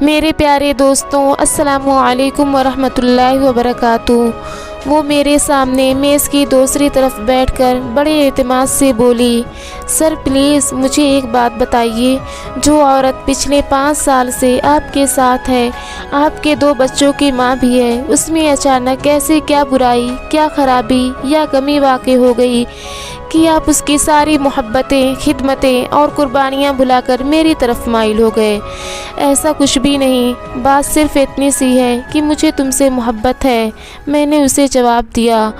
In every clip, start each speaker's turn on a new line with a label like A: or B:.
A: میرے پیارے دوستوں، السلام علیکم ورحمۃ اللہ وبرکاتہ۔ وہ میرے سامنے میز کی دوسری طرف بیٹھ کر بڑے اعتماد سے بولی، سر پلیز مجھے ایک بات بتائیے، جو عورت پچھلے 5 سال سے آپ کے ساتھ ہے، آپ کے 2 بچوں کی ماں بھی ہے، اس میں اچانک کیسے کیا برائی، کیا خرابی یا کمی واقع ہو گئی کہ آپ اس کی ساری محبتیں، خدمتیں اور قربانیاں بھلا کر میری طرف مائل ہو گئے؟ ایسا کچھ بھی نہیں، بات صرف اتنی سی ہے کہ مجھے تم سے محبت ہے۔ میں نے اسے جواب دیا۔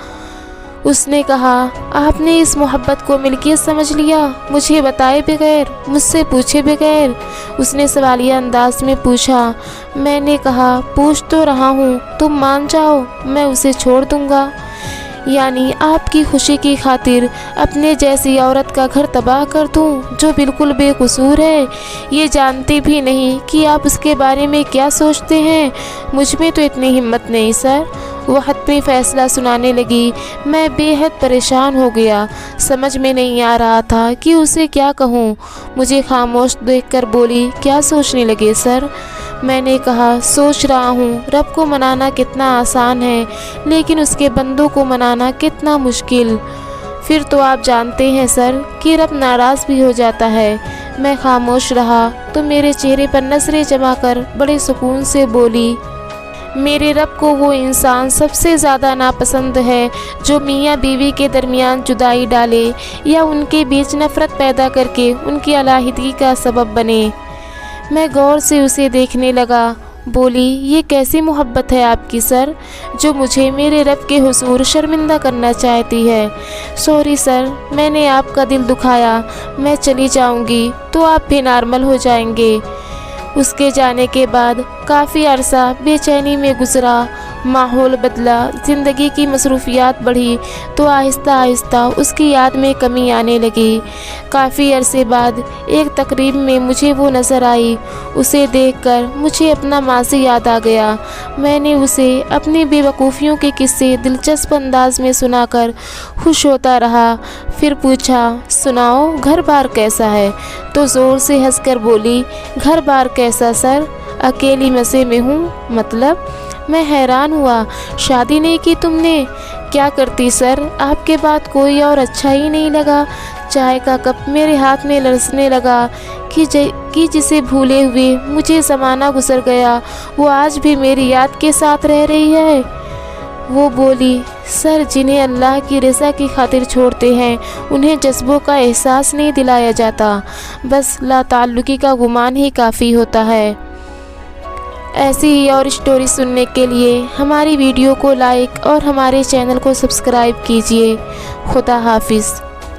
A: اس نے کہا، آپ نے اس محبت کو ملکیت سمجھ لیا، مجھے بتائے بغیر، مجھ سے پوچھے بغیر؟ اس نے سوالیہ انداز میں پوچھا۔ میں نے کہا، پوچھ تو رہا ہوں، تم مان جاؤ، میں اسے چھوڑ دوں گا؟ یعنی آپ کی خوشی کی خاطر اپنے جیسی عورت کا گھر تباہ کر دوں، جو بالکل بے قصور ہے، یہ جانتے بھی نہیں کہ آپ اس کے بارے میں کیا سوچتے ہیں؟ مجھ میں تو اتنی ہمت نہیں سر۔ وہ حتمی فیصلہ سنانے لگی۔ میں بے حد پریشان ہو گیا، سمجھ میں نہیں آ رہا تھا کہ اسے کیا کہوں۔ مجھے خاموش دیکھ کر بولی، کیا سوچنے لگے سر؟ میں نے کہا، سوچ رہا ہوں رب کو منانا کتنا آسان ہے، لیکن اس کے بندوں کو منانا کتنا مشکل۔ پھر تو آپ جانتے ہیں سر کہ رب ناراض بھی ہو جاتا ہے۔ میں خاموش رہا تو میرے چہرے پر نظریں جما کر بڑے سکون سے بولی، میرے رب کو وہ انسان سب سے زیادہ ناپسند ہے جو میاں بیوی کے درمیان جدائی ڈالے یا ان کے بیچ نفرت پیدا کر کے ان کی علیحدگی کا سبب بنے۔ میں غور سے اسے دیکھنے لگا، بولی، یہ کیسی محبت ہے آپ کی سر، جو مجھے میرے رب کے حضور شرمندہ کرنا چاہتی ہے؟ سوری سر، میں نے آپ کا دل دکھایا، میں چلی جاؤں گی تو آپ بھی نارمل ہو جائیں گے۔ اس کے جانے کے بعد کافی عرصہ بے چینی میں گزرا۔ ماحول بدلا، زندگی کی مصروفیات بڑھی تو آہستہ آہستہ اس کی یاد میں کمی آنے لگی۔ کافی عرصے بعد ایک تقریب میں مجھے وہ نظر آئی۔ اسے دیکھ کر مجھے اپنا ماضی یاد آ گیا۔ میں نے اسے اپنی بے وقوفیوں کے قصے دلچسپ انداز میں سنا کر خوش ہوتا رہا۔ پھر پوچھا، سناؤ گھر بار کیسا ہے؟ تو زور سے ہنس کر بولی، گھر بار کیسا سر، اکیلی مزے میں ہوں۔ مطلب؟ میں حیران ہوا، شادی نہیں کی تم نے؟ کیا کرتی سر، آپ کے بعد کوئی اور اچھا ہی نہیں لگا۔ چائے کا کپ میرے ہاتھ میں لرزنے لگا کہ جسے بھولے ہوئے مجھے زمانہ گزر گیا، وہ آج بھی میری یاد کے ساتھ رہ رہی ہے۔ وہ بولی، سر جنہیں اللہ کی رضا کی خاطر چھوڑتے ہیں انہیں جذبوں کا احساس نہیں دلایا جاتا، بس لا تعلقی کا گمان ہی کافی ہوتا ہے۔ ایسی ہی اور اسٹوری سننے کے لیے ہماری ویڈیو کو لائک اور ہمارے چینل کو سبسکرائب کیجیے۔ خدا حافظ۔